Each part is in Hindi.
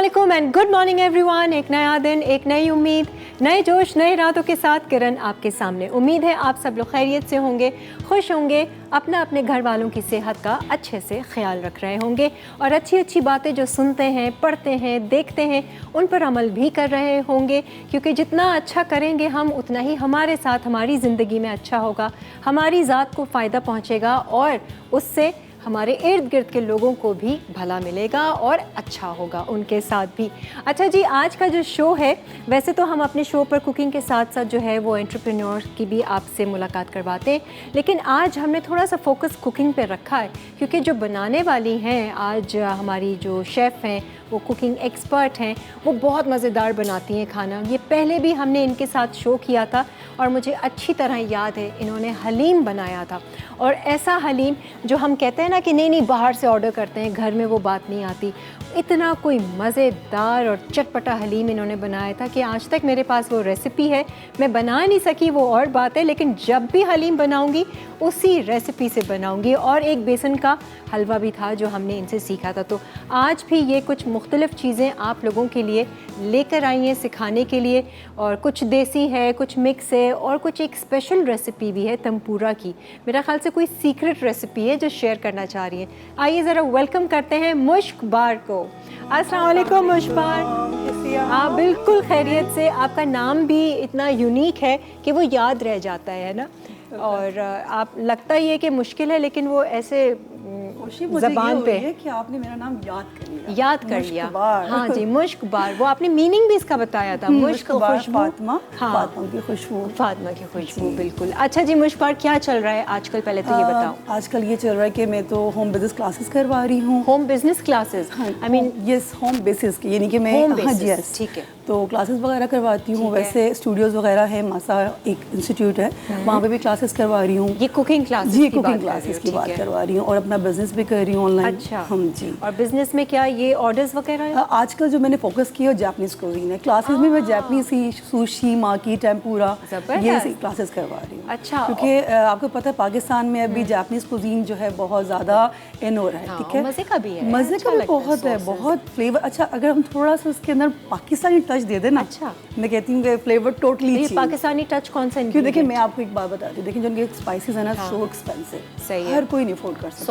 अस्सलामुअलैकुम एंड गुड मॉर्निंग एवरीवन। एक नया दिन, एक नई उम्मीद, नए जोश, नए इरादों के साथ किरण आपके सामने। उम्मीद है आप सब लोग खैरियत से होंगे, खुश होंगे, अपना अपने घर वालों की सेहत का अच्छे से ख्याल रख रहे होंगे और अच्छी अच्छी बातें जो सुनते हैं, पढ़ते हैं, देखते हैं उन पर अमल भी कर रहे होंगे, क्योंकि जितना अच्छा करेंगे हम उतना ही हमारे साथ हमारी ज़िंदगी में अच्छा होगा, हमारी ज़ात को फ़ायदा पहुँचेगा और उससे हमारे इर्द गिर्द के लोगों को भी भला मिलेगा और अच्छा होगा उनके साथ भी। अच्छा जी, आज का जो शो है, वैसे तो हम अपने शो पर कुकिंग के साथ साथ जो है वो एंटरप्रेन्योर्स की भी आपसे मुलाकात करवाते हैं, लेकिन आज हमने थोड़ा सा फोकस कुकिंग पे रखा है, क्योंकि जो बनाने वाली हैं आज हमारी जो शेफ़ हैं, वो कुकिंग एक्सपर्ट हैं, वो बहुत मज़ेदार बनाती हैं खाना। ये पहले भी हमने इनके साथ शो किया था और मुझे अच्छी तरह याद है इन्होंने हलीम बनाया था, और ऐसा हलीम जो हम कहते हैं ना कि नहीं बाहर से ऑर्डर करते हैं, घर में वो बात नहीं आती, इतना कोई मज़ेदार और चटपटा हलीम इन्होंने बनाया था कि आज तक मेरे पास वो रेसिपी है। मैं बना नहीं सकी वो और बात है, लेकिन जब भी हलीम बनाऊंगी उसी रेसिपी से बनाऊंगी। और एक बेसन का हलवा भी था जो हमने इनसे सीखा था। तो आज भी ये कुछ मुख्तलिफ़ चीज़ें आप लोगों के लिए लेकर आई हैं सिखाने के लिए, और कुछ देसी है, कुछ मिक्स है और कुछ एक स्पेशल रेसिपी भी है तंपूरा की। मेरा ख्याल से कोई सीक्रेट रेसिपी है जो शेयर करना चाह रही है। आइए ज़रा वेलकम करते हैं मुश्क बार को। अस्सलाम वालेकुम मुश्क बार। हाँ बिल्कुल खैरियत से। आपका नाम भी इतना यूनिक है कि वो याद रह जाता है ना, और आप लगता ही है कि मुश्किल है, लेकिन वो ऐसे ज़बान पे है कि आपने मेरा नाम याद कर लिया। हाँ जी, मुश्क बार। वो आपने मीनिंग भी इसका बताया था, मुश्क बार फातिमा। हाँ, फातिमा की खुशबू। बिल्कुल। अच्छा जी मुश्क बार, क्या चल रहा है आजकल, पहले तो ये बताओ। आजकल ये चल रहा है कि मैं तो होम बिजनेस क्लासेस करवा रही हूँ। Home business classes? I mean yes, home basis की, यानी कि मैं ठीक है, तो क्लासेस वगैरह करवाती हूँ। वैसे स्टूडियोज वगैरह है, मासा एक इंस्टीट्यूट है, वहाँ पे भी क्लासेस करवा रही हूँ। ये कुकिंग क्लासेस? जी, कुकिंग क्लासेस की बात करवा रही हूँ, और अपना बिजनेस भी कर रही हूँ ऑनलाइन। अच्छा। हम जी। और बिजनेस में क्या ये ऑर्डर्स वगैरह है? आजकल जो मैंने फोकस किया है जापानीज कुजीन है। क्लासेस में मैं जापानीज ही, सुशी, माकी, टेम्पुरा, ये क्लासेस करवा रही हूँ। अच्छा। क्योंकि आपको पता है पाकिस्तान में अभी जापानीज कुजीन जो है बहुत ज़्यादा इन हो रहा है। ठीक है, मज़े का भी है, मज़े का भी बहुत है, बहुत फ्लेवर। अच्छा, अगर हम थोड़ा सा उसके अंदर पाकिस्तानी टच दे दें ना, अच्छा, मैं कहती हूँ कि फ्लेवर टोटली पाकिस्तानी टच कौन सा? क्यों, देखिए मैं आपको एक बात बताती हूँ, देखिए जो उनके स्पाइसेस है ना, सो एक्सपेंसिव, सही है, हर कोई नहीं अफोर्ड कर सकता।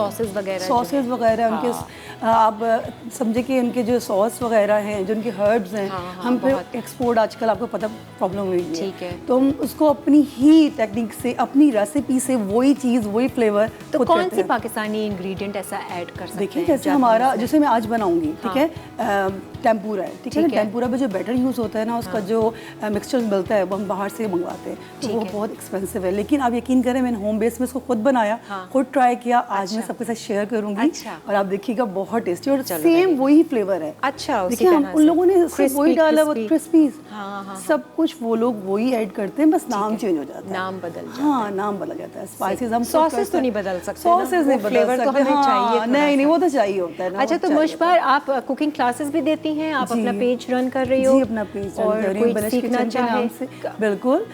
सॉसेस वगैरह उनके आप समझे कि उनके जो सॉस वगैरह हैं, जो उनके हर्ब्स हैं, हम पे एक्सपोर्ट आजकल आपको पता प्रॉब्लम हुई है। ठीक है, तो हम उसको अपनी ही टेक्निक से, अपनी रेसिपी से वही चीज़, वही फ्लेवर। तो कौन सी पाकिस्तानी इंग्रेडिएंट ऐसा ऐड कर सकते हैं? देखिए जैसे हमारा, जैसे मैं आज बनाऊंगी, ठीक है, टेम्पुरा है, ठीक है, टेम्पुरा में जो बैटर यूज़ होता है ना, उसका जो मिक्सचर मिलता है वो हम बाहर से मंगवाते हैं, तो वो बहुत एक्सपेंसिव है। लेकिन आप यकीन करें, मैंने होम बेस में इसको खुद बनाया, खुद ट्राई किया, आज मैं सबके साथ शेयर करूंगी, और आप देखिएगा बहुत टेस्टी, और सेम वही फ्लेवर है। अच्छा, देखिए हम उन लोगों ने वही डाला, वो क्रिस्पी, सब कुछ वो लोग वही ऐड करते हैं, बस नाम चेंज हो जाता है, नाम बदल जाता है। हाँ, नाम बदल जाता है। स्पाइसेस हम, सॉसेस तो नहीं बदल सकते, सॉसेस नहीं बदल सकते, नहीं वो तो चाहिए होता है ना। अच्छा, तो मुश्क बार आप कुकिंग क्लासेस भी देती हैं, आप अपना पेज रन कर रही हो? जी, अपना पेज रन कर रही हूँ, बनश किचन के नाम से। बिल्कुल,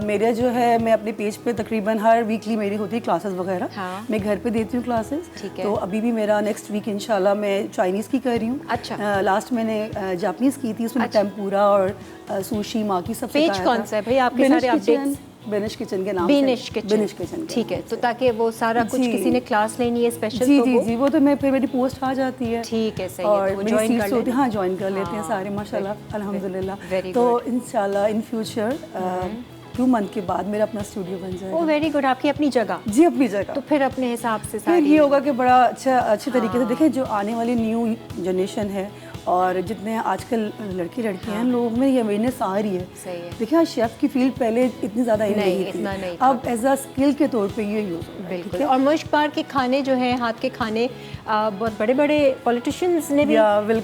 मेरा जो है, मैं अपने पेज पे तकरीबन हर वीकली मेरी होती है क्लासेस वगैरह, मैं घर पे देती हूँ क्लासेस। तो अभी भी मेरा नेक्स्ट वीक इंशाल्लाह मैं चाइनीज़ की कर रही हूँ। अच्छा। लास्ट मैंने जापानीज़ की थी, उसमें टेम्पुरा और सुशी, माकी सब पेज कौन सा है भाई आपके सारे अपडेट्स? बेनिश किचन के नाम बेनिश किचन, ठीक है। तो ताकि वो सारा कुछ किसी ने क्लास लेनी है स्पेशल, जी जी जी, वो तो मैं फिर मेरी पोस्ट आ जाती है, ठीक है, सही और है, मेरी सीट्स होती है, हाँ ज्वाइन कर लेते हैं सारे माशाल्लाह अल्हम्दुलिल्लाह। तो इंशाल्लाह इन फ्यूचर 2 मंथ के बाद मेरा अपना स्टूडियो बन जाएगा। ओह वेरी गुड, आपकी अपनी जगह? जी, अपनी जगह। तो फिर अपने हिसाब से फिर ये होगा कि बड़ा अच्छे तरीके से देखें, जो आने वाली न्यू जनरेशन है और जितने आजकल लड़के लड़कियां हैं, लोगों में ये अवेयरनेस आ रही है। सही है। देखिए आज शेफ़ की फील्ड पहले इतनी ज़्यादा नहीं थी, अब एज अ स्किल के तौर पे ये यूज़ हो रहा है। बिल्कुल। और मुश्क बार के खाने जो हैं, हाथ के खाने, बहुत बड़े बड़े पॉलिटिशियंस ने भी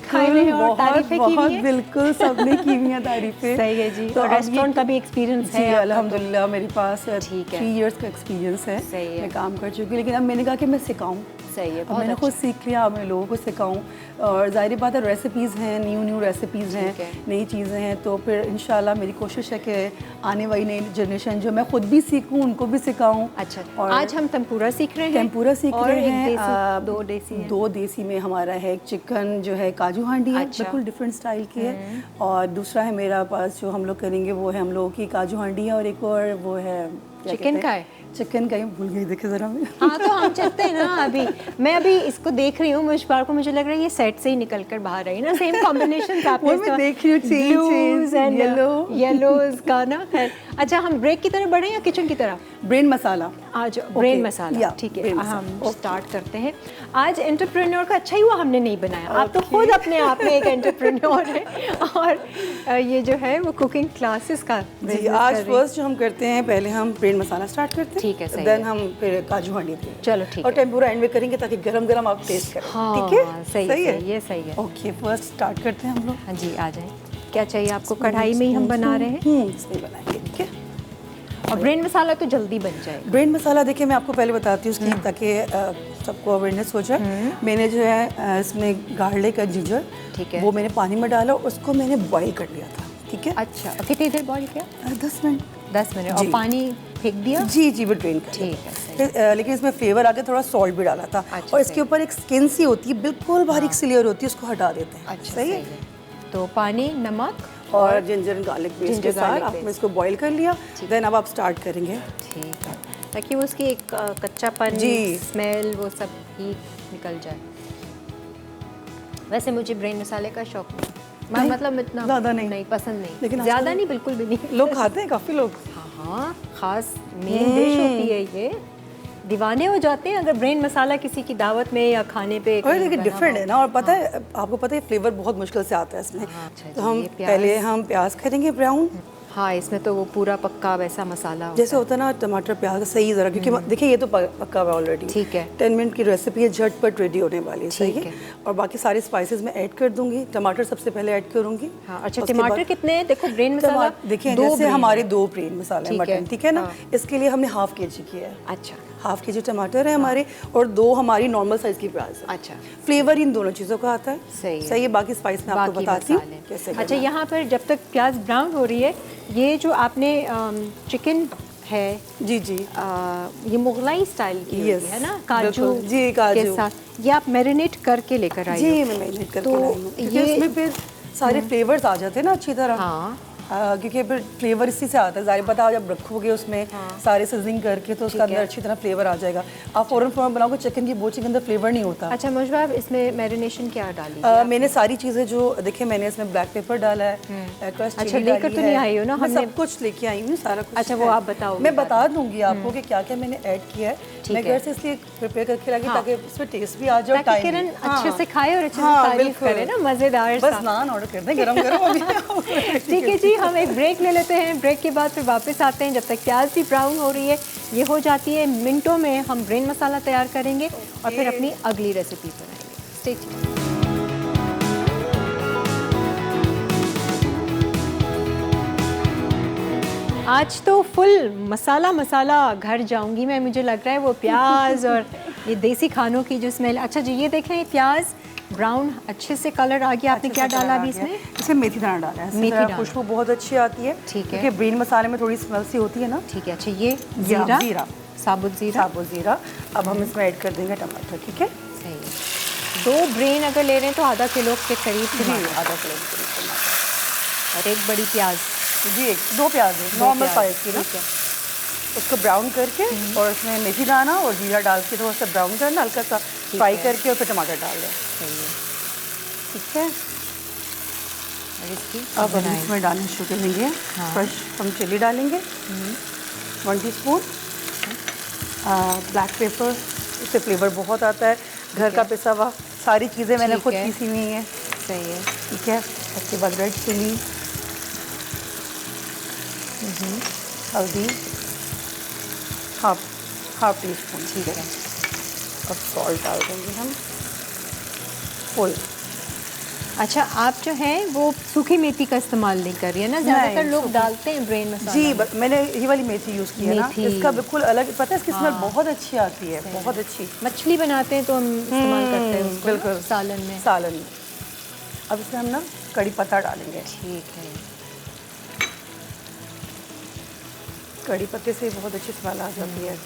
खाए हैं और तारीफें की हुई हैं। बिल्कुल, सबने की हुई हैं तारीफें। सही है जी। तो रेस्टोरेंट का भी एक्सपीरियंस है? अल्हम्दुलिल्लाह मेरे पास 3 इयर्स का एक्सपीरियंस है, मैं काम कर चुकी हूँ। लेकिन अब मैंने कहा कि मैं सिखाऊँ, सही है, अब बहुत मैंने खुद सीख लिया, अब मैं लोगों को सिखाऊं। और जाहिर बात है रेसिपीज़ हैं, न्यू रेसिपीज़ हैं, नई चीज़ें हैं, तो फिर इंशाल्लाह मेरी कोशिश है कि आने वाली नई जनरेशन जो मैं खुद भी सीखूं उनको भी सिखाऊं। अच्छा, और आज हम टेम्पुरा सीख रहे हैं। टेम्पुरा सीख रहे हैं। दो देसी में हमारा है एक चिकन जो है काजू हांडी है, अच्छा। बिल्कुल डिफरेंट स्टाइल की है। और दूसरा है मेरा पास जो हम लोग करेंगे वो है हम लोगों की काजू हांडी है, और एक और वो है चिकन का है। चिकन का ही भूल गई, देखे जरा मैं। हाँ तो हम चलते हैं ना। अभी मैं इसको देख रही हूँ, मुझबार को मुझे लग रहा है ये सेट से ही निकल कर बाहर रही ना। सेम कॉम्बिनेशन आपने मैं देख रही हूँ, ब्लूज एंड येलोज का ना। खैर अच्छा, हम ब्रेक की तरफ बढ़े या किचन की तरफ? ब्रेन मसाला। आज ब्रेन मसाला, ठीक है, हम स्टार्ट करते हैं। आज एंटरप्रेन्योर का अच्छा ही हुआ हमने नहीं बनाया। आप तो खुद अपने आप में एक एंटरप्रेन्योर है, और ये जो है वो कुकिंग क्लासेस का जी। आज फर्स्ट जो हम करते हैं, पहले हम ब्रेन मसाला स्टार्ट करते हैं, ठीक है, सही देन हम फिर काजू हांडी देंगे। चलो ठीक और है। टेम्पुरा एंड में करेंगे ताकि गरम गरम आप टेस्ट करें। हाँ, ठीक है, सही है, ये सही है। ओके, फर्स्ट स्टार्ट करते हैं हम लोग। हाँ जी, आ जाए। क्या चाहिए आपको? कढ़ाई में ही हम बना रहे हैं। इसमें बनाएंगे, ठीक है। और ब्रेन मसाला तो जल्दी बन जाए। ब्रेन मसाला देखिए मैं आपको पहले बताती हूँ उसकी, ताकि सबको अवेयरनेस हो जाए। मैंने जो है इसमें गार्लिक और जिंजर, ठीक है, वो मैंने पानी में डाला, उसको मैंने बॉईल कर लिया था, ठीक है। अच्छा, कितनी देर बॉईल किया? 10 मिनट। 10 मिनट। और पानी फेंक दिया? जी जी, वो ड्रेन कर ठीक है, फिर लेकिन इसमें फ्लेवर आके थोड़ा सॉल्ट भी डाला था। अच्छा, और इसके ऊपर एक स्किन सी होती है, बिल्कुल बारीक सी लेयर होती है, उसको हटा देते हैं। अच्छा, सही है। तो पानी, नमक और जिंजर एंड गार्लिक पेस्ट के साथ आपने इसको बॉईल कर लिया। देन अब आप स्टार्ट करेंगे, ठीक है, ताकि वो उसकी एक कच्चापन, स्मेल, वो सब ही निकल जाए। वैसे मुझे ब्रेन मसाले का शौक नहीं, मतलब इतना ज़्यादा नहीं पसंद नहीं, लेकिन ज़्यादा नहीं, बिल्कुल भी नहीं। लोग खाते हैं, काफ़ी लोग। हाँ, खास मेन डिश होती है ये। दीवाने हो जाते हैं अगर ब्रेन मसाला किसी की दावत में या खाने पे। और लेकिन डिफरेंट है ना। और पता है आपको, पता है फ्लेवर बहुत मुश्किल से आता है इसमें। तो हम पहले हम प्याज करेंगे ब्राउन। हाँ, इसमें तो वो पूरा पक्का वैसा मसाला होता जैसे होता है ना टमाटर प्याज सही ज़रा, क्योंकि देखिए ये तो पक्का हुआ ऑलरेडी। ठीक है, 10 मिनट की रेसिपी है, झटपट रेडी होने वाली है। सही है। और बाकी सारे स्पाइसेस मैं ऐड कर दूंगी। टमाटर सबसे पहले ऐड करूंगी। हाँ, अच्छा, टमाटर कितने? देखो ब्रेन मसाला देखिए जैसे हमारे 2 ब्रेन मसाले मटन, ठीक है ना। इसके लिए हमने हाफ केजी किया है। अच्छा, हाफ केजी टमाटर है हमारे, और 2 हमारी नॉर्मल साइज की प्याज है। अच्छा, फ्लेवर इन दोनों चीज़ों का आता है। सही है। बाकी स्पाइस मैं आपको बताती हूँ कैसे। अच्छा, यहाँ पर जब तक प्याज ब्राउन हो रही है, ये जो आपने चिकन है, जी जी, ये मुगलाई स्टाइल की है ना, काजू जी, काजू के साथ ये आप मैरिनेट करके लेकर आई? जी, मैं मैरिनेट करके लाई हूँ। ये इसमें फिर सारे फ्लेवर्स आ जाते हैं ना अच्छी तरह। हाँ, क्योंकि फिर फ्लेवर इसी से आता है। ज़ाहिर पता है जब रखोगे उसमें सारे सीजनिंग करके, तो उसका अंदर अच्छी तरह फ्लेवर आ जाएगा। आप फ़ौरन बनाओगे चिकन की, वो चिकन अंदर फ्लेवर नहीं होता। अच्छा मुझे इसमें मैरिनेशन क्या डाली? मैंने सारी चीज़ें जो देखिए, मैंने इसमें ब्लैक पेपर डाला है, अच्छा, लेकर तो नहीं आई हो ना? मैं सब कुछ लेके आई हूँ, सारा कुछ। अच्छा, वो आप बताओ। मैं बता दूंगी आपको कि क्या क्या मैंने ऐड किया है। मैं घर से इसलिए प्रिपेयर करके लगी ताकि इसमें टेस्ट भी आ जाए, ताकि किरण अच्छे से खाए और अच्छे से तारीफ करे ना, मज़ेदार। बस नान ऑर्डर कर दें गरम गरम अभी। ठीक है जी, हम एक ब्रेक ले लेते हैं। ब्रेक के बाद फिर वापस आते हैं। जब तक प्याज भी ब्राउन हो रही है, ये हो जाती है, मिनटों में हम ब्रेन मसाला तैयार करेंगे और फिर अपनी अगली रेसिपी बनाएंगे। Stay tuned. आज तो फुल मसाला मसाला घर जाऊंगी मैं, मुझे लग रहा है वो प्याज और ये देसी खानों की जो स्मेल। अच्छा जी, ये देखें प्याज ब्राउन अच्छे से कलर आ गया। आपने क्या डाला अभी इसमें? इसमें मेथी दाना डाला है। मेथी दाना खुशबू बहुत अच्छी आती है। ठीक है, क्योंकि ब्रेन मसाले में थोड़ी स्मेल सी होती है ना। ठीक है। अच्छा, ये जीरा, साबुत जीरा। अब हम इसमें ऐड कर देंगे टमाटर, ठीक है। सही है। 2 ब्रेन अगर ले रहे हैं तो आधा किलो के करीब, आधा किलो टमाटर और एक बड़ी प्याज जी, 2 प्याज नॉर्मल साइज की ना। उसको ब्राउन करके और उसमें मेथी दाना और जीरा डाल के थोड़ा सा ब्राउन करना, हल्का सा फ्राई करके, और फिर टमाटर डाल दें। सही है, ठीक है। और इसकी अब हम इसमें डालना शुरू करेंगे। फ्रेश हम चिली डालेंगे 1 टीस्पून, ब्लैक पेपर, इससे फ्लेवर बहुत आता है। घर का पिसा हुआ, सारी चीज़ें मैंने खुद पीसी हुई हैं। सही है, ठीक है। उसके बाद रेड चिली, हल्दी हाफ टीस्पून, ठीक है। अब सॉल्ट डाल देंगे हम फुल। अच्छा, आप जो है वो सूखी मेथी का इस्तेमाल नहीं कर रही है ना? ज़्यादातर लोग सूखी- डालते हैं ब्रेन मसाला जी में। मैंने ये वाली मेथी यूज़ की है ना, मेथी। इसका बिल्कुल अलग, पता है इसकी स्मेल हाँ। बहुत अच्छी आती है, बहुत अच्छी। मछली बनाते हैं तो हम इस्तेमाल करते हैं उसको ना, बिल्कुल सालन में। सालन में। अब इसमें हम ना कड़ी पत्ता डालेंगे। ठीक है। कड़ी पत्ते से बहुत अच्छी स्मेल आ जाती है।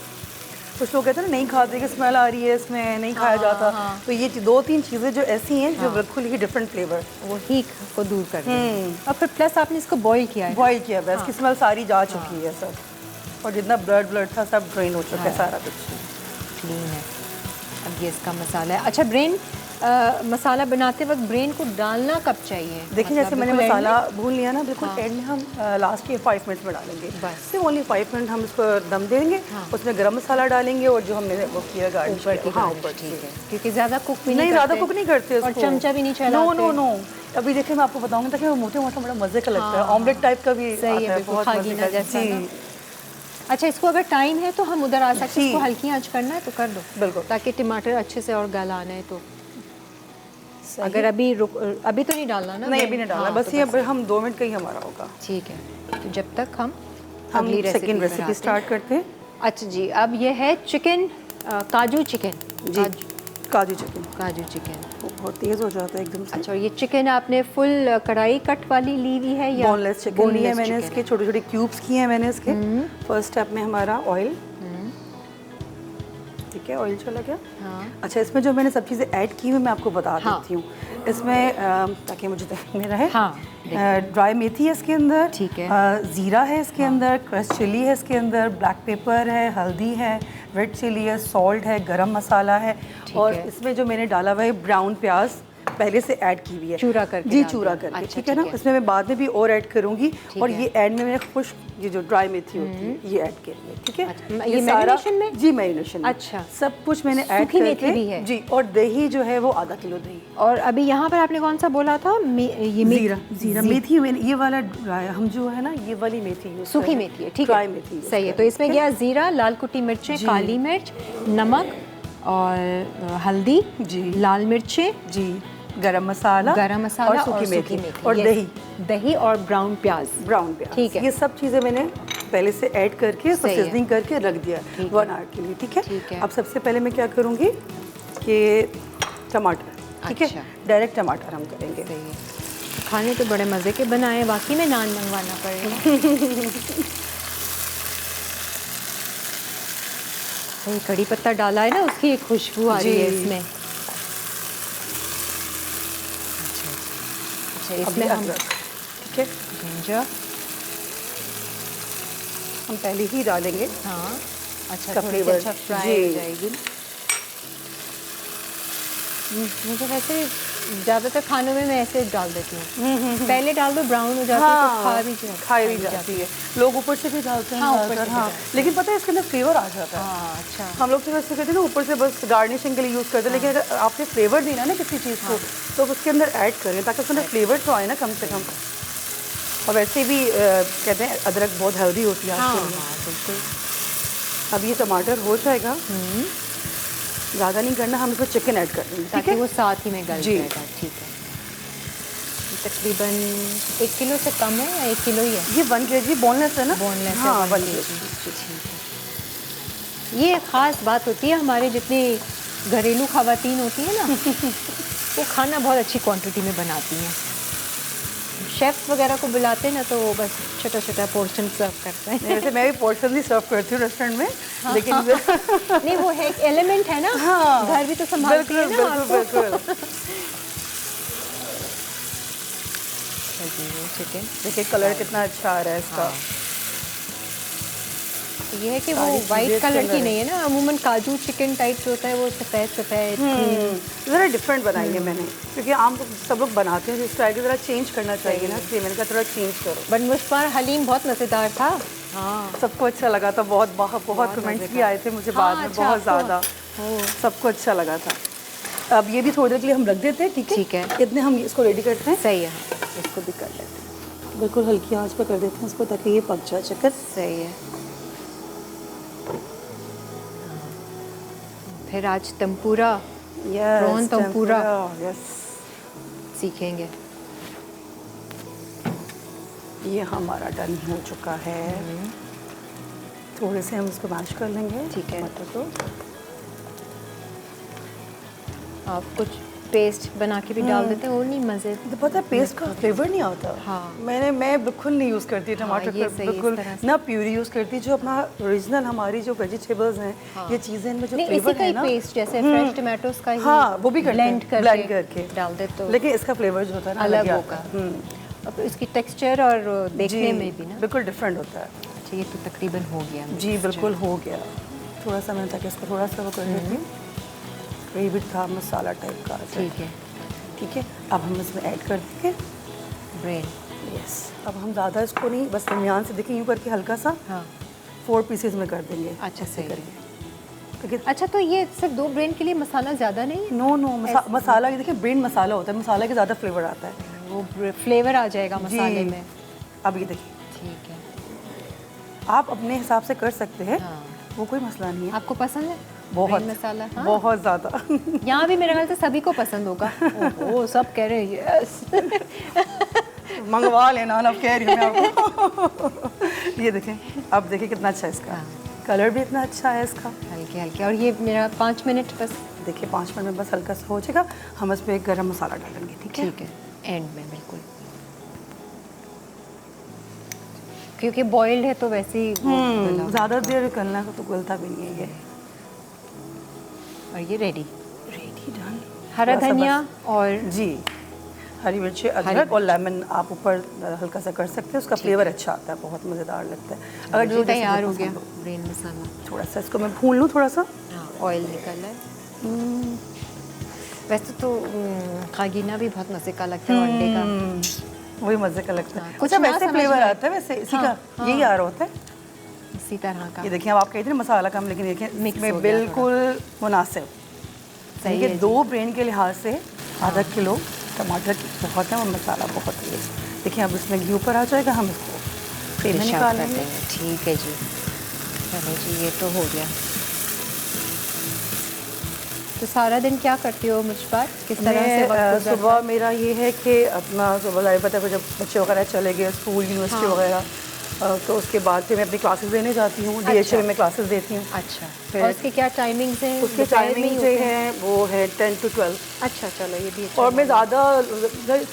कुछ लोग कहते हैं ना नहीं खाते कि स्मेल आ रही है इसमें, नहीं खाया जाता। तो ये 2-3 चीज़ें जो ऐसी हैं जो बिल्कुल ही डिफरेंट फ्लेवर, वो हीक को दूर कर देंगे। और फिर प्लस आपने इसको बॉईल किया है। बॉईल किया है, इसकी स्मेल सारी जा चुकी है सब, और जितना ब्लड था सब ड्रेन हो चुका है सारा कुछ। क्लीन है। अब ये इसका मसाला है। अच्छा, ब्रेन मसाला बनाते वक्त ब्रेन को डालना कब चाहिए? देखिए जैसे मैंने बिल्कुल मसाला भून लिया ना, बिल्कुल एंड में हम लास्ट के 5 मिनट में डालेंगे, बस। सिर्फ ओनली 5 मिनट हम इसको दम देंगे। उसमें गरम मसाला डालेंगे और जो हमने वो किया गार्निश ऊपर की किया, हाँ garnish, ऊपर ठीक से। है, क्योंकि ज़्यादा कुक भी नहीं ज़्यादा कुक नहीं करते और उसको। चमचा भी नहीं चलाते। नो नो नो, अभी देखिए मैं आपको बताऊंगी ताकि वो मोटे मोटा बड़ा मज़े का लगता है, ऑमलेट टाइप का भी सही है, आता बिल्कुल बहुत मज़े खागीना का। जैसा जी ना। अच्छा, इसको अगर टाइम है तो हम उधर आ सकते हैं, जी। इसको हल्की आंच करना है तो कर दो, बिल्कुल। ताकि टमाटर अच्छे से और गलाना है तो। अगर अभी तो नहीं डालना ना? नहीं अभी नहीं डालना, हाँ, बस तो ये अब हम 2 मिनट का ही हमारा होगा। ठीक है, तो जब तक हम हम अगली सेकंड पर रेसिपी आते स्टार्ट करते हैं। हैं। अच्छा जी, अब ये है चिकन, काजू चिकन। जी काजू चिकन काजू चिकन। वो बहुत तेज़ हो जाता है एकदम से। अच्छा, और ये चिकन आपने फुल कढ़ाई कट वाली ली हुई है या बोनलेस चिकन लिए boneless मैंने, chicken इसके छोटे छोटे क्यूब्स किए हैं मैंने इसके। फर्स्ट स्टेप में हमारा ऑयल, ठीक है ऑयल चला गया। हाँ। अच्छा, इसमें जो मैंने सब चीज़ें ऐड की हुई मैं आपको बता हाँ। देती हूँ। इसमें ताकि मुझे ध्यान में रहे, हाँ, ड्राई मेथी है इसके अंदर, ठीक है। ज़ीरा है इसके अंदर, क्रश चिली है इसके अंदर, ब्लैक पेपर है, हल्दी है, रेड चिली है, सॉल्ट है, गरम मसाला है, और है। इसमें जो मैंने डाला हुआ है ब्राउन प्याज पहले से ऐड की हुई है, चूरा करके जी डाल चूरा दिया। करके, अच्छा, ठीक है ना। ठीक है। इसमें मैं बाद में भी और ऐड करूँगी, और है। ये एंड में मैंने खुश्क ये जो ड्राई मेथी होती है ये ऐड करी है, ठीक है। अच्छा, ये marination में? जी मैरिनेशन में। अच्छा। सब कुछ मैंने ऐड सूखी मेथी करके भी है? जी, और दही जो है वो आधा किलो दही। और अभी यहाँ पर आपने कौन सा बोला था? ये जीरा मेथी ये वाला ड्राई, हम जो है ना ये वाली मेथी यूज़ सूखी कर रहे हैं। मेथी है, ठीक ड्राई है, मेथी यूज़ सही है। कर तो रहे हैं, इसमें ठीक है? गया जीरा, लाल कुटी मिर्चें, जी। काली मिर्च, नमक और हल्दी, जी। लाल मिर्चें, जी, गरम मसाला और सूखी मेथी और ये दही और ब्राउन प्याज। प्याज, ठीक है। ये सब चीज़ें मैंने पहले से ऐड करके उसको सही है। सीजनिंग करके रख दिया ठीक 1 आवर के लिए, ठीक ठीक है। है। अब सबसे पहले मैं क्या करूँगी कि टमाटर, ठीक अच्छा। है, डायरेक्ट टमाटर हम करेंगे। सही है। खाने तो बड़े मज़े के बनाए हैं, वाकई में नान मंगवाना पड़ेगा। ये कड़ी पत्ता डाला है ना, उसकी एक खुशबू आ रही है जी। इसमें। अच्छा, इसमें हम अदरक, ठीक है, जिंजर, हम पहले ही डालेंगे। हाँ, अच्छा, का थोड़ी सी फ्लेवर, अच्छा फ्राई जी। हो जाएगी। मुझे वैसे ज़्यादातर खानों में मैं ऐसे डाल देती हूँ, पहले डाल दो, ब्राउन हो जाती है तो खाई भी जाती है। लोग ऊपर से भी डालते हैं हाँ, ऊपर ज़्यादातर, से भी हाँ, डालते लेकिन पता है इसके अंदर फ्लेवर आ जाता है। हाँ, अच्छा, हम लोग तो वैसे कहते हैं ना ऊपर से बस गार्निशिंग के लिए यूज़ करते हैं, लेकिन अगर आपने फ्लेवर देना ना किसी चीज़ को तो उसके अंदर ऐड करें ताकि उसके अंदर फ्लेवर तो आए ना कम से कम। और वैसे भी कहते हैं अदरक बहुत हेल्दी होती है हाँ, आपके लिए। हाँ, बिल्कुल। अब ये टमाटर हो जाएगा, ज़्यादा नहीं करना, हम इसमें चिकन ऐड कर देंगे, ठीक ताकि है। वो साथ ही में गल जी। जाएगा, ठीक है। ये तकरीबन 1 किलो से कम है या 1 किलो ही है? ये 1 kg बोनलेस है ना, बोनलेस हाँ है 1 1 kg। ठीक है। ये ख़ास बात होती है हमारे जितनी घरेलू ख़वातीन होती हैं ना, वो खाना बहुत अच्छी क्वांटिटी में बनाती हैं। शेफ़ वगैरह को बुलाते हैं ना तो वो बस छोटा छोटा पोर्शन सर्व करते हैं। वैसे मैं भी पोर्शन ही सर्व करती हूँ रेस्टोरेंट में, लेकिन नहीं, वो है एक एलिमेंट है ना, हाँ, घर भी तो संभालती है ना आपको। बिल्कुल। चिकन देखिए कलर कितना अच्छा आ रहा है इसका। ये है कि वो सारी चीज़ें वाइट इसके कलर अंदर की है। नहीं है ना, अमूमन काजू चिकन टाइप जो होता है वो सफ़ेद सफ़ेद। ज़रा डिफरेंट बनाई है मैंने, क्योंकि आम लोग सब लोग बनाते हैं, इस स्टाइल को ज़रा चेंज करना चाहिए ना, इसलिए मैंने कहा थोड़ा चेंज करो। बट मुझ पर हलीम बहुत मज़ेदार था। हाँ, सबको अच्छा लगा था, बहुत बहुत कमेंट्स भी आए थे मुझे बाद में, अच्छा, बहुत आपको? ज़्यादा, सबको अच्छा लगा था। अब ये भी थोड़ी देर के लिए हम रख देते हैं, ठीक है। ठीक है। इतने हम इसको रेडी करते हैं, सही है, इसको भी कर लेते हैं। बिल्कुल हल्की आंच पर कर देते हैं इसको ताकि ये पक जाए चिकन। सही है। फिर आज तंपूरा, प्रॉन तंपूरा। यस, सीखेंगे। ये हमारा डन हो चुका है। थोड़े से हम इसको मैश कर लेंगे। ठीक है। टमाटर को आप कुछ पेस्ट बना के भी डाल देते हैं और नहीं मज़े। तो पता है पेस्ट का फ्लेवर नहीं आता। हाँ। मैं बिल्कुल नहीं यूज़ करती टमाटर ये का, सही, इस बिल्कुल तरह से। ना प्यूरी यूज़ करती। जो अपना ओरिजिनल हमारी जो वेजिटेबल्स हैं, ये चीज़ें इनमें जो नहीं, इसी फ्लेवर का है ही ना, पेस्ट जैसे फ्रेश टमाटोज का ही हाँ वो भी ब्लेंड ब्लेंड करके डाल दे तो लेकिन इसका फ्लेवर जो होता है ना अलग ही होगा। आता है। अब इसकी टेक्सचर और देखने जी, में भी ना। बिल्कुल डिफरेंट होता है। अच्छा, ये तो तकरीबन हो गया। जी बिल्कुल हो गया। थोड़ा सा मैंने ताकि इसको थोड़ा सा वो कर देती हूँ, वही भी था मसाला टाइप का। ठीक है। ठीक है, अब हम इसमें ऐड कर देंगे ब्रेड। यस। अब हम ज़्यादा इसको नहीं, बस दरमियान से देखिए यूँ करके हल्का सा हाँ 4 पीसेस में कर देंगे। अच्छा, ऐसे सही करिए। क्योंकि अच्छा, तो ये सिर्फ 2 ब्रेड के लिए मसाला ज़्यादा नहीं है? नो मसाला, ये देखिए ब्रेन मसाला होता है, मसाला के ज़्यादा फ्लेवर आता है। वो फ्लेवर आ जाएगा मसाले जी। में। अब ये देखिए, ठीक है। आप अपने हिसाब से कर सकते हैं, हाँ। वो कोई मसला नहीं है। आपको पसंद है बहुत ब्रेड मसाला? हाँ। बहुत ज़्यादा। यहाँ भी मेरे ख्याल से सभी को पसंद होगा। ओह, सब कह रहे हैं यस। मंगवा लेना, अब कह रही हूँ मैं आपको। ये देखें, अब देखिए कितना अच्छा है इसका। हाँ। कलर भी इतना अच्छा है इसका। हल्के हल्के। और ये मेरा 5 मिनट बस। देखिए 5 मिनट में बस हल्का सा हो जाएगा। हम इस पर एक गरम मसाला डालेंगे। ठीक है, ठीक है, एंड में बिल्कुल, क्योंकि बॉइल्ड है तो वैसे ही वो गला ज़्यादा देर करना तो गलता भी नहीं है ये। और ये रेडी। डन। हरा थोड़ा सा धनिया बस- और जी हरी मिर्ची, अदरक और लेमन आप ऊपर हल्का सा कर सकते हैं। उसका फ्लेवर अच्छा आता है, बहुत मज़ेदार लगता है। अगर जो तैयार जैसे हो पसंद गया ब्रेड मसाला। थोड़ा सा इसको मैं भून लूँ थोड़ा सा। हाँ, ऑयल निकल है। वैसे तो खागीना भी बहुत मज़े का लगता है अंडे का। वही मज़े का लगता है। हाँ, कुछ कुछ ना वैसे समझ फ्लेवर में। आता है वैसे इसी हाँ, का यही आ रहा होता है। इसी तरह का ये देखिए, अब आप कहते हैं मसाला कम, लेकिन देखिए मिक्स इसमें हो गया बिल्कुल मुनासिब। सही देखिए है 2 ब्रेन के लिहाज से आधा किलो टमाटर बहुत है और मसाला बहुत है। देखिए अब इसमें घी ऊपर आ जाएगा, हम इसको ट्रे में डिश आउट निकाल कर लेंगे। देंगे। ठीक है जी, चलो जी, ये तो हो गया। तो सारा दिन क्या करती हो मुझपार, किस तरह से वक्त मैं गुजरता सुबह मेरा ये है कि अपना सुबह ज़ाहिर पता है जब बच्चे वगैरह चले गए स्कूल यूनिवर्सिटी वगैरह, तो उसके बाद फिर मैं अपनी क्लासेस देने जाती हूँ। DHA में मैं क्लासेस देती हूँ। अच्छा, फिर और उसकी क्या टाइमिंग्स हैं? उसके दोपहर में ही टाइमिंग जो होते हैं? है वो है 10 to 12। अच्छा, चलो ये भी अच्छा और मैं है। ज़्यादा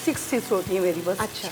6 होती है मेरी बस। अच्छा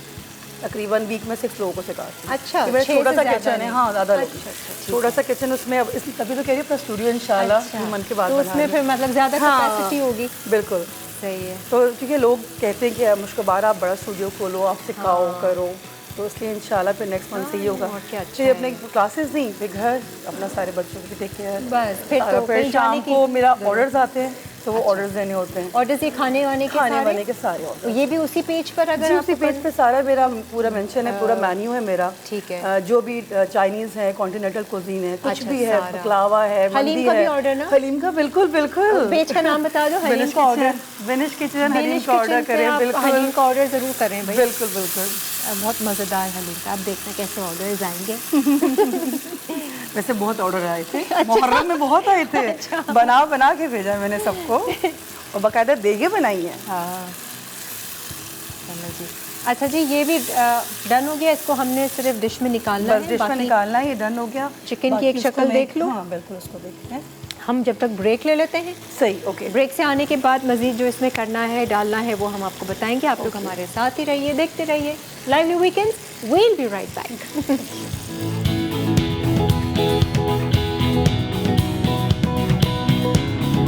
तकरीबन वीक में 6 लोगों को सिखाती हूँ। अच्छा, कि मेरा 6 छोटा से सा ज़्यादा किचन है। नहीं। हाँ ज़्यादा अच्छा, लोग। अच्छा, ठीक छोटा सा किचन उसमें, अब इस तभी तो कह रही हूँ अपना स्टूडियो इंशाल्लाह मन के बाद तो बना उसमें रही फिर मतलब ज़्यादा हाँ, कैपेसिटी होगी। बिल्कुल। सही है। तो क्योंकि लोग कहते हैं कि मुश्कबार आप बड़ा स्टूडियो खोलो, आप सिखाओ करो, तो इसलिए इंशाल्लाह फिर नेक्स्ट मंथ से ही होगा। और क्या अच्छा फिर है। अपने क्लासेस नहीं, फिर घर अपना सारे बच्चों को टेक केयर। बस, फिर तो फिर कहीं जाने शाम की को मेरा ऑर्डर्स आते हैं, तो वो ऑर्डर्स देने होते हैं। ऑर्डर्स ये खाने वाने के खाने सारे? वाने के सारे ऑर्डर। तो ये भी उसी पेज पर अगर जी आपको उसी पेज पे सारा मेरा पूरा मेंशन है, पूरा मेन्यू है मेरा। ठीक है। जो भी चाइनीज़ है, कॉन्टिनेंटल कुजीन है, कुछ अच्छा, भी है, सारा। बकलावा है, हलीम मंदी का भी है। ऑर्डर ना? हलीम का बिल्कुल बिल्कुल। पेज का नाम बता दो, हलीम का ऑर्डर। विनिश किचन हलीम का ऑर्डर करें। बिल्कुल हलीम का ऑर्डर ज़रूर करें भाई। बिल्कुल बिल्कुल। बहुत मज़ेदार हलीम का। आप देखना कैसे ऑर्डर्स आएंगे। वैसे बहुत ऑर्डर आए थे, मुहर्रम में बहुत आए थे। बना बना के भेजा मैंने सबको और बाकायदा देगे बनाई है। हाँ, चलो जी। अच्छा जी, ये भी डन हो गया। इसको हमने सिर्फ डिश में निकालना बस है। डिश में बाकी निकालना है, ये डन हो गया। चिकन की बाकी एक उसको शक्ल मैं- देख लो। हाँ बिल्कुल, उसको देखते हैं। हम जब तक ब्रेक ले लेते हैं, सही, ओके। ब्रेक से आने के बाद मज़ीद जो इसमें करना है, डालना है, वो हम आपको बताएंगे। आप लोग हमारे साथ ही रहिए, देखते रहिए lively weekends. We'll be right back.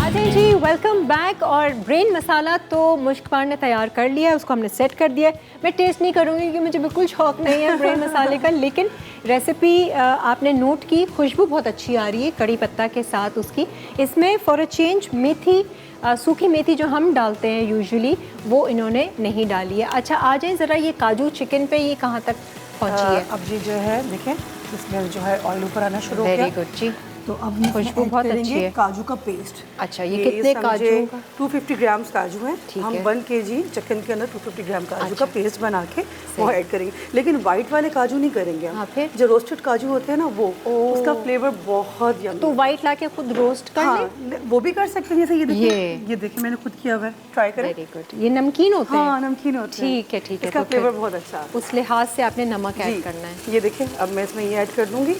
Ajay ji, welcome back. और ब्रेन मसाला तो मुश्कबार ने तैयार कर लिया है, उसको हमने सेट कर दिया है। मैं टेस्ट नहीं करूँगी क्योंकि मुझे बिल्कुल शौक नहीं है ब्रेन मसाले का, लेकिन रेसिपी आपने नोट की, खुशबू बहुत अच्छी आ रही है कड़ी पत्ता के साथ उसकी। इसमें फॉर अ चेंज मेथी, सूखी मेथी जो हम डालते हैं यूजुअली, वो इन्होंने नहीं डाली है। अच्छा, आ जाए ज़रा ये काजू चिकन पे, ये कहाँ तक पहुँची है? अब जी जो है देखें, इसमें जो है ऑयल ऊपर आना शुरू हो गया। वेरी गुड जी। तो अब हम खुशबू बहुत अच्छी है। काजू का पेस्ट। अच्छा, ये कितने काजू का? 250 ग्राम काजू है। हम 1 kg चिकन के अंदर 250 ग्राम काजू का पेस्ट बना के वो ऐड करेंगे, लेकिन वाइट वाले काजू नहीं करेंगे हम। फिर जो रोस्टेड काजू होते हैं ना वो, उसका फ्लेवर बहुत यम्मी। तो वाइट लाके खुद रोस्ट कर ले? वो भी कर सकते हैं, जैसे ये देखिए मैंने खुद किया हुआ है, ट्राई करें। Very good. ये नमकीन होते हैं? हाँ, नमकीन होते हैं। ठीक है, ठीक है। इसका फ्लेवर बहुत अच्छा है। उस लिहाज से आपने नमक ऐड करना है। ये देखिए, अब मैं इसमें ये ऐड कर दूंगी।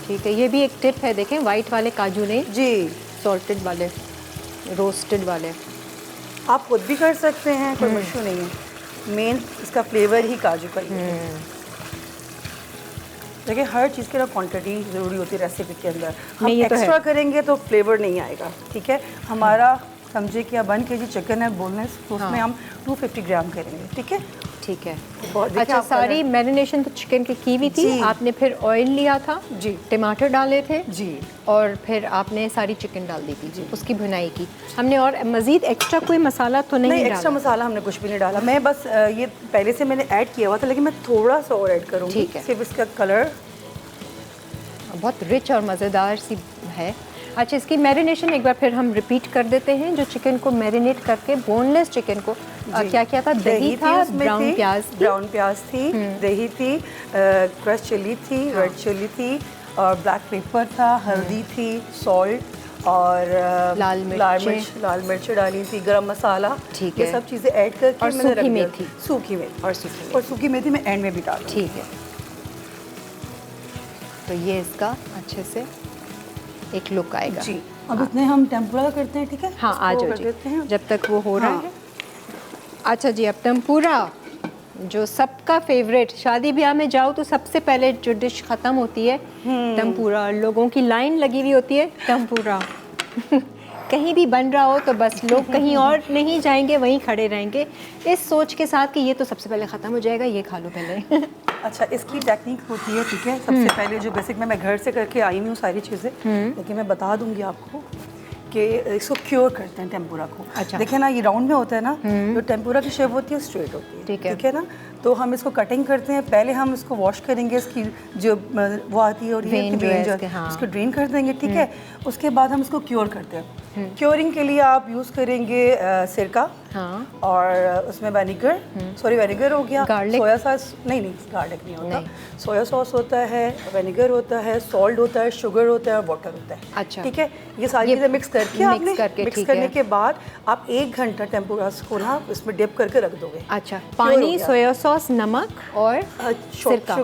ठीक है, ये भी एक टिप है, देखें वाइट वाले काजू नहीं जी, सॉल्टेड वाले, रोस्टेड वाले। आप खुद भी कर सकते हैं, कोई इशू नहीं है। मेन इसका फ्लेवर ही काजू का ही है। देखिए हर चीज़ की ना क्वांटिटी ज़रूरी होती है रेसिपी के अंदर। हम एक्स्ट्रा करेंगे तो फ्लेवर नहीं आएगा। ठीक है, हमारा समझिए कि अब 1 kg चिकन है बोनलेस, तो उसमें हम 250 ग्राम करेंगे। ठीक है, ठीक है। अच्छा, सारी मैरिनेशन तो चिकन की हुई थी, आपने फिर ऑयल लिया था जी, टमाटर डाले थे जी, और फिर आपने सारी चिकन डाल दी थी, उसकी भुनाई की। हमने और मज़ीद एक्स्ट्रा कोई मसाला तो नहीं डाला? एक्स्ट्रा मसाला हमने कुछ भी नहीं डाला। मैं बस ये पहले से मैंने ऐड किया हुआ था, लेकिन मैं थोड़ा सा और ऐड करूँगी। ठीक है, सिर्फ इसका कलर बहुत रिच और मज़ेदार सी है। अच्छा, इसकी मैरिनेशन एक बार फिर हम रिपीट कर देते हैं। जो चिकन को मैरिनेट करके, बोनलेस चिकन को क्या क्या था? दही था, ब्राउन प्याज थी, दही थी, क्रश चिली थी, रेड चिली थी, और ब्लैक पेपर था, हल्दी थी, सॉल्ट और लाल मिर्च डाली थी, गरम मसाला। ठीक है, ये सब चीज़ें ऐड करके और सूखी मेथी, और सूखी मेथी मैं एंड में भी डाल। ठीक है, तो ये इसका अच्छे से एक लुक आएगा जी। अब इतने हम टेम्पुरा करते हैं। ठीक है, हाँ, आ जाओ जी, जब तक वो हो रहा है। अच्छा जी, अब टेम्पुरा जो सबका फेवरेट, शादी ब्याह में जाओ तो सबसे पहले जो डिश ख़त्म होती है टेम्पुरा, लोगों की लाइन लगी हुई होती है टेम्पुरा। कहीं भी बन रहा हो तो बस लोग कहीं और नहीं जाएंगे, वहीं खड़े रहेंगे इस सोच के साथ कि ये तो सबसे पहले ख़त्म हो जाएगा, ये खा लो पहले। अच्छा, इसकी टेक्निक होती है। ठीक है, सबसे पहले जो बेसिक मैं घर से करके आई हुई हूँ सारी चीज़ें, लेकिन मैं बता दूंगी आपको कि इसको क्योर करते हैं टेम्पुरा को। अच्छा, देखिए ना, ये राउंड में होता है ना, जो टेम्पुरा की शेप होती है स्ट्रेट होती है। ठीक है ना, तो हम इसको कटिंग करते हैं। पहले हम इसको वॉश करेंगे, इसकी जो वो आती है और ये इसको ड्रेन कर देंगे। ठीक है, उसके बाद हम इसको क्योर करते हैं। क्योरिंग के लिए आप यूज़ करेंगे सिरका, और उसमें वेनिगर, सॉरी वेनिगर हो गया, सोया सॉस नहीं, गार्लिक नहीं होता, सोया सॉस होता है, वेनिगर होता है, सॉल्ट होता है, शुगर होता है और वाटर होता है। अच्छा, ठीक है, ये सारी चीज़ें मिक्स करके मिक्स करने के बाद आप 1 घंटा टेम्पुरा को ना इसमें डिप करके रख दोगे। अच्छा, पानी, सोया सॉस, नमक और सिरका,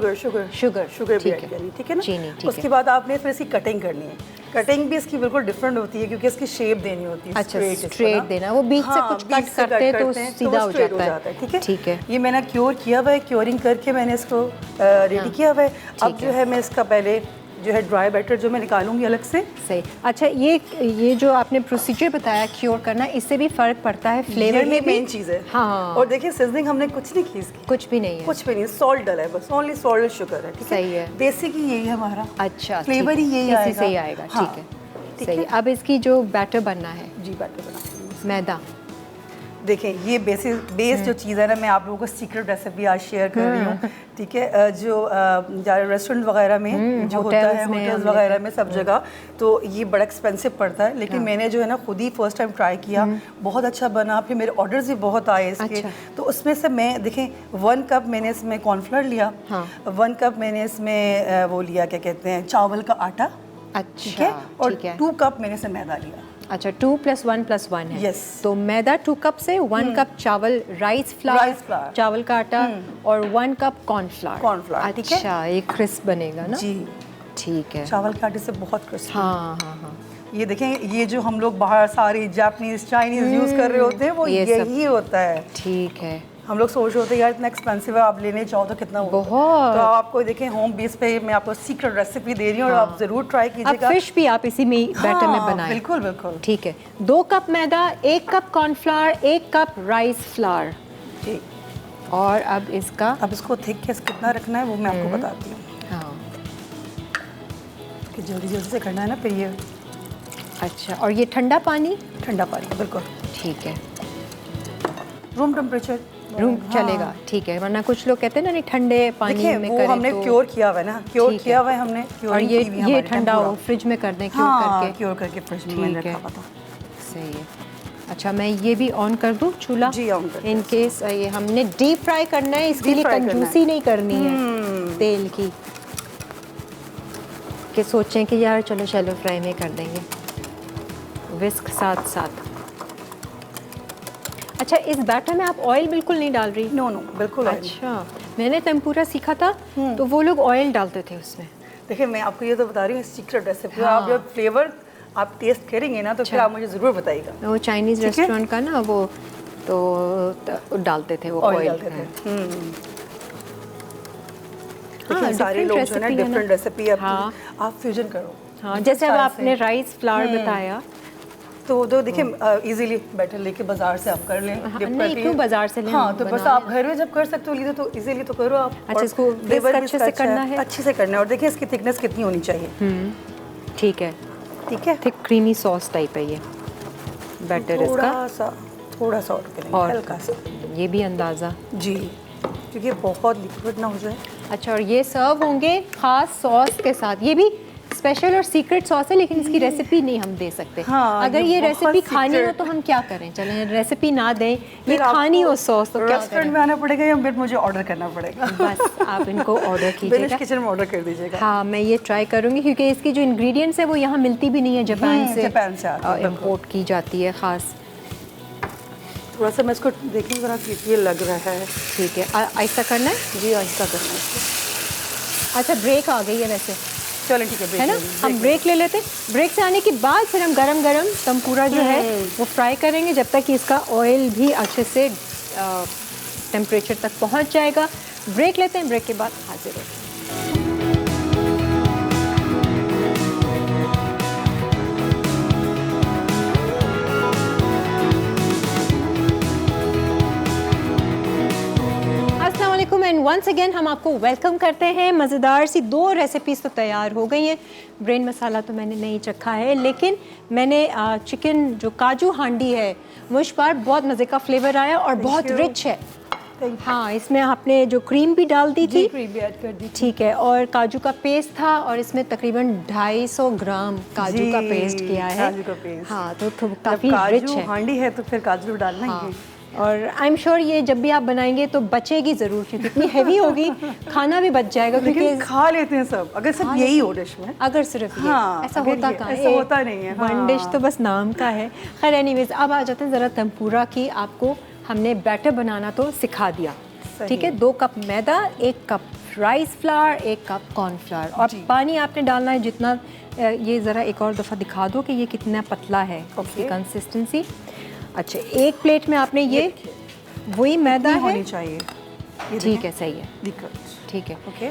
शुगर भी ऐड करनी। ठीक है ना, चीनी। उसके बाद आपने फिर इसकी कटिंग करनी है। कटिंग भी इसकी बिल्कुल डिफरेंट होती है, क्योंकि इसकी शेप देनी होती है। अच्छा, स्ट्रेट देना, वो बीच से कुछ कट करते हैं तो सीधा हो जाता है। ठीक है, ठीक है। ये मैंने क्योर किया हुआ है, क्योरिंग करके मैंने इसको रेडी किया हुआ है। अब जो है मैं इसका पहले जो है ड्राई बैटर जो मैं निकालूंगी अलग से। सही। अच्छा, ये जो आपने प्रोसीजर बताया क्योर करना, इससे भी फ़र्क पड़ता है फ्लेवर में? मेन चीज़ है। हाँ, और देखिए सीजनिंग हमने कुछ नहीं की इसकी, कुछ भी नहीं है, कुछ भी नहीं, सॉल्ट डला है बस, ओनली सॉल्ट और शुगर है। सही है, बेसिक ही यही है हमारा। अच्छा, फ्लेवर ही यही आएगा, इसी से ही आएगा। ठीक है, सही। अब इसकी जो बैटर बनना है, जी बैटर बना मैदा। देखें, ये बेस जो चीज़ है ना, मैं आप लोगों को सीक्रेट रेसिपी आज शेयर कर रही हूँ। ठीक है, जो रेस्टोरेंट वगैरह में जो होता है, होटल्स वगैरह में सब जगह, तो ये बड़ा एक्सपेंसिव पड़ता है, लेकिन मैंने जो है ना खुद ही फर्स्ट टाइम ट्राई किया, बहुत अच्छा बना। फिर मेरे ऑर्डर्स भी बहुत आए इसके। तो उसमें से मैं देखें 1 कप मैंने इसमें कॉर्नफ्लोर लिया, 1 कप मैंने इसमें वो लिया, क्या कहते हैं, चावल का आटा। ठीक है, और 2 कप मैंने इसमें मैदा लिया। अच्छा, 2 + 1 + 1 है। यस। तो मैदा 2 कप से 1 कप चावल, राइस फ्लावर, चावल का आटा, और 1 कप कॉर्नफ्लावर। अच्छा, ये क्रिस्प बनेगा ना? जी, ठीक है। चावल के आटे से बहुत क्रिस्प। हाँ हाँ हाँ। ये देखें, ये जो हम लोग बाहर सारी जापानीज, चाइनीज यूज़ कर रहे होते हैं, वो यही होता है। ठीक है। हम लोग सोच रहे होते हैं यार इतना एक्सपेंसिव है, आप लेने चाहो तो कितना बहुत। तो आपको देखें होम बेस पे मैं आपको सीक्रेट रेसिपी दे रही हूँ, और आप ज़रूर ट्राई कीजिएगा। अब फिश भी आप इसी में बैटर में बनाएं। बिल्कुल बिल्कुल। ठीक है, 2 कप मैदा, 1 cup cornflour, 1 cup rice flour. जी। और अब इसको थिक कितना रखना है वो मैं आपको बताती हूँ। हाँ, कि जल्दी जल्दी से करना है ना फिर ये। अच्छा, और ये ठंडा पानी? ठंडा पानी, बिल्कुल। ठीक है। Room temperature. रूम चलेगा, ठीक है। वरना कुछ लोग कहते हैं ना नहीं ठंडे पानी देखिए में वो करें हमने तो क्योर किया हुआ है ना, क्योर ठीक किया है। हुआ है हमने, और क्योरिंग ये की हुई हमारी ठंडा हो टेम्पुरा। फ्रिज में कर दें क्योर हाँ, करके, क्योर करके फ्रिज में मैंने ठीक है। रखा पता। सही है। अच्छा मैं ये भी ऑन कर दूँ चूल्हा? जी ऑन कर इन केस ये हमने डीप फ्राई करना है, इसके लिए कंजूसी नहीं करनी है तेल की कि सोचें कि यार चलो शैलो फ्राई में कर देंगे, विस्क साथ साथ। अच्छा इस बैटर में आप ऑयल बिल्कुल नहीं डाल रही? नो नो बिल्कुल oil नहीं। अच्छा मैंने टेम्पुरा सीखा था तो वो लोग ऑयल डालते थे उसमें। देखिए मैं आपको ये तो बता रही हूँ सीक्रेट रेसिपी, हाँ। आप जब फ्लेवर आप टेस्ट करेंगे ना तो फिर आप मुझे ज़रूर बताइएगा। वो चाइनीज़ ठीक है? रेस्टोरेंट का ना वो तो डालते थे वो ऑयल ऑयल। डालते थे। हाँ, देखिए सारे different लोग जो है ना recipe है ना। डिफरेंट रेसिपी हाँ। आप फ्यूजन करो। हाँ जैसे अब सारे आपने से। राइस फ्लावर बताया, तो देखिए इजीली बैटर लेके बाजार से आप कर लें। हाँ, dip नहीं, करके। क्यों बाजार से लें, हाँ हम तो बस बना आप लें। घर में जब कर सकते हो लीजिए तो इजीली तो करो आप। अच्छा, और इसको flavor whisk भी अच्छे इसका से अच्छा करना है? अच्छे से करना है। और देखिए इसकी थिकनेस कितनी होनी चाहिए। ठीक है, ठीक है, थिक क्रीमी सॉस टाइप है ये बैटर इसका। थोड़ा सा और करेंगे और हल्का सा। ये भी अंदाज़ा। जी क्योंकि बहुत लिक्विड ना हो जाए। अच्छा और ये सर्व होंगे खास सॉस के साथ। ये भी स्पेशल और सीक्रेट सॉस है लेकिन इसकी रेसिपी नहीं हम दे सकते। हाँ, अगर ये ये बहुत रेसिपी खानी हो secret। तो हम क्या करें, चलें रेसिपी ना दें, ये फिर खानी आपको हो सॉस तो क्या रेस्टोरेंट करें? में आना पड़ेगा या फिर मुझे ऑर्डर करना पड़ेगा। बस आप इनको ऑर्डर बेनिश कीजिएगा। किचन में ऑर्डर कर दीजिएगा। हाँ मैं ये ट्राई करूँगी क्योंकि इसकी जो इंग्रेडिएंट्स है वो यहाँ मिलती भी नहीं है, जापान से आती है, बिल्कुल। इम्पोर्ट की जाती है ख़ास। थोड़ा सा मैं इसको देखने ज़रा ये लग रहा है। ठीक है, ऐसा करना है जी ऐसा करना है इसको। अच्छा ब्रेक आ गई है वैसे, चलो ठीक है, है ना? हम ब्रेक ले लेते हैं। ब्रेक से आने के बाद फिर हम गरम गरम टेम्पुरा जो है वो फ्राई करेंगे जब तक कि इसका ऑयल भी अच्छे से टेम्परेचर तक पहुंच जाएगा। ब्रेक लेते हैं, ब्रेक के बाद हाजिर होते हैं। अस्सलाम वालेकुम एंड वंस अगेन हम आपको वेलकम करते हैं। मज़ेदार सी दो रेसिपीज़ तो तैयार हो गई हैं। ब्रेन मसाला तो मैंने नहीं चखा है लेकिन मैंने चिकन जो काजू हांडी है मुझ पर बहुत मज़े का फ्लेवर आया और बहुत रिच है। हाँ इसमें आपने जो क्रीम भी डाल दी थी, क्रीम भी ऐड कर दी। ठीक है, और काजू का पेस्ट था और इसमें तकरीबन 250 ग्राम काजू का पेस्ट किया है। काजू का पेस्ट। हाँ तो काफ़ी जब रिच काजू है। हांडी है तो फिर काजू डालना ही हाँ है। और आई एम श्योर ये जब भी आप बनाएंगे तो बचेगी ज़रूर क्योंकि इतनी हैवी होगी, खाना भी बच जाएगा लेकिन क्योंकि खा लेते हैं सब अगर सिर्फ यही हो डिश में। अगर सिर्फ ये हाँ, ऐसा अगर होता ये- कहाँ है? ऐसा होता नहीं है, वन हाँ। डिश तो बस नाम का है। खैर एनीवेज अब आ जाते हैं ज़रा टेम्पुरा की। आपको हमने बैटर बनाना तो सिखा दिया, ठीक है। 2 कप मैदा, 1 cup rice flower, 1 cup cornflour और पानी आपने डालना है जितना। ये ज़रा एक और दफ़ा दिखा दो कि ये कितना पतला है इसकी कंसिस्टेंसी। अच्छा एक प्लेट में आपने ये वही मैदा है, होनी चाहिए। ठीक है, सही है, दिक्कत ठीक है। ओके,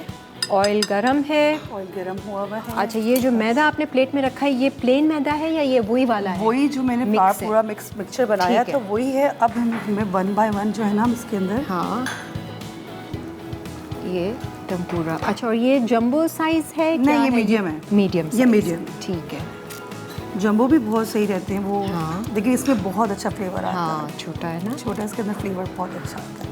ऑयल गरम है। ऑयल गरम हुआ हुआ है। अच्छा ये जो मैदा आपने प्लेट में रखा है ये प्लेन मैदा है या ये वही वाला है? वही जो मैंने Mix है। पूरा मिक्सचर बनाया ठीक तो है। वही है। अब हमें 1 बाय 1 जो है ना इसके अंदर। हाँ ये टेम्पुरा। अच्छा और ये जंबो साइज है क्या? नहीं, ये है? मीडियम है। मीडियम ये मीडियम। ठीक है। जंबो भी बहुत सही रहते हैं वो। हाँ। देखिए इसमें बहुत अच्छा फ्लेवर आता हाँ है। छोटा है ना, छोटा इसके अंदर फ्लेवर बहुत अच्छा आता है।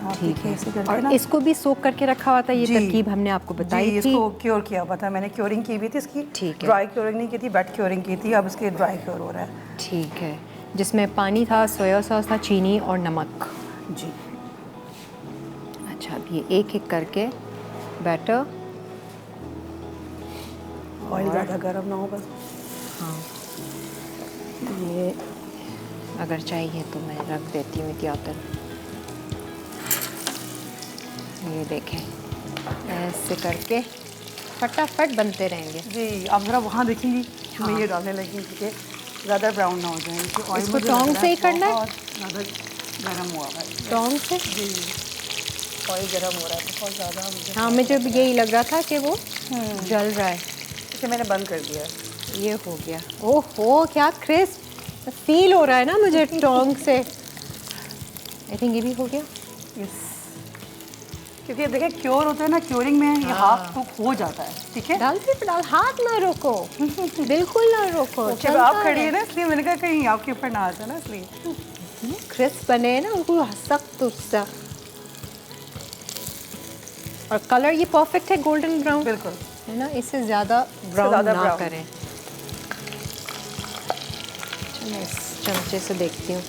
आप ठीक देखिए है। ऐसे करके और ना। इसको भी सोक करके रखा हुआ था, ये जी। तरकीब हमने आपको बताई जी, थी। इसको क्योर किया हुआ था मैंने। क्योरिंग की हुई थी इसकी। ठीक है। ड्राई क्योरिंग नहीं की थी, वेट क्योरिंग की थी। अब इसके ड्राई क्योर हो रहा है। ठीक है, जिसमें पानी था, सोया सॉस था, चीनी और नमक। जी अच्छा अब ये एक एक करके बैटर। ऑयल ज़्यादा गर्म ना हो बस। हाँ ये अगर चाहिए तो मैं रख देती हूँ एहतियातन। ये देखें ऐसे करके फटाफट बनते रहेंगे। जी आप ज़रा वहाँ देखेंगी। हाँ। मैं ये डालने लगी क्योंकि ज़्यादा ब्राउन ना हो जाए। क्योंकि ऑयल इसको मुझे टोंग लग रहा से ही करना है? बहुत ज़्यादा गर्म हुआ हुआ है। टोंग से? जी ऑयल गर्म हो रहा है बहुत ज़्यादा मुझे। हाँ मुझे भी यही लग रहा था कि वो जल रहा है। इसे मैंने बंद कर दिया है। ये हो गया। ओहो क्या क्रिस्प फील हो रहा है ना मुझे टोंग से। आई थिंक ये भी हो गया। यस क्योंकि देखिए क्योर होता है ना, क्योरिंग में ये हाफ कुक हो जाता है। ठीक है, डाल फिर डाल, हाथ ना रोको बिल्कुल ना रोको। जब आप खड़ी है ना इसलिए मैंने कहा कहीं आपके ऊपर ना आ जाए ना, इसलिए क्रिस्प बने हैं ना, उनको सख्त उसका। और कलर ये परफेक्ट है, गोल्डन ब्राउन, बिल्कुल है ना, इससे ज़्यादा ब्राउन ना करें। मैं इस चमचे से देखती हूँ।